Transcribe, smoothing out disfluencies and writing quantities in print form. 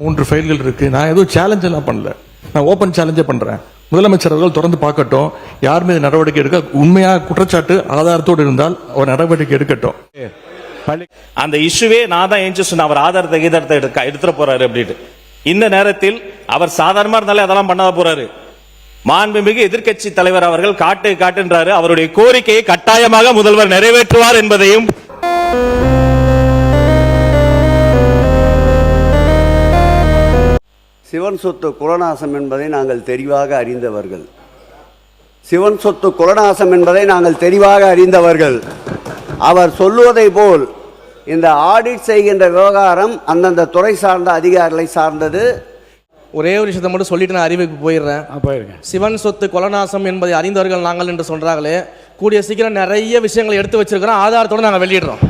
3 ஃபைல்கள் இருக்கு. நான் எதுவும் சேலஞ்ச் எல்லாம் பண்ணல, நான் ஓபன் சேலஞ்சே பண்றேன். முதலமைச்சர் அவர்கள் தொடர்ந்து பார்க்கட்டும், யார் மீது நடவடிக்கை எடுக்க உண்மையா குற்றச்சாட்டு ஆதாரத்தோடு இருந்தால் அவர் நடவடிக்கை எடுக்கட்டும். அந்த இஷ்யூவே நான் தான் ஏஞ்சி சொன்ன, அவர் ஆதாரத்தை எடுத்துட போறாரு அப்படின்ட்டு. இந்த நேரத்தில் அவர் சாதாரணமா இருந்தாலே அதெல்லாம் பண்ணாத போறாரு. மாண்புமிகு எதிர்க்கட்சி தலைவர் அவர்கள் காட்டுன்றாரு. அவருடைய கோரிக்கையை கட்டாயமாக முதல்வர் நிறைவேற்றுவார் என்பதையும் சிவன் சொத்து குலநாசம் என்பதை நாங்கள் தெளிவாக அறிந்தவர்கள். சிவன் சொத்து குலநாசம் என்பதை நாங்கள் தெளிவாக அறிந்தவர்கள். அவர் சொல்லுவதை போல் இந்த ஆடிட் செய்கின்ற விவகாரம் அந்தந்த துறை சார்ந்த அதிகாரிகளை சார்ந்தது. ஒரே ஒரு விஷயத்தை மட்டும் சொல்லிட்டு நான் அறிவிப்பு போயிடுறேன். சிவன் சொத்து கொலநாசம் என்பதை அறிந்தவர்கள் நாங்கள் என்று சொல்றாங்களே, கூடிய சீக்கிரம் நிறைய விஷயங்களை எடுத்து வச்சிருக்கிறோம், ஆதாரத்தோடு நாங்கள் வெளியிடுறோம்.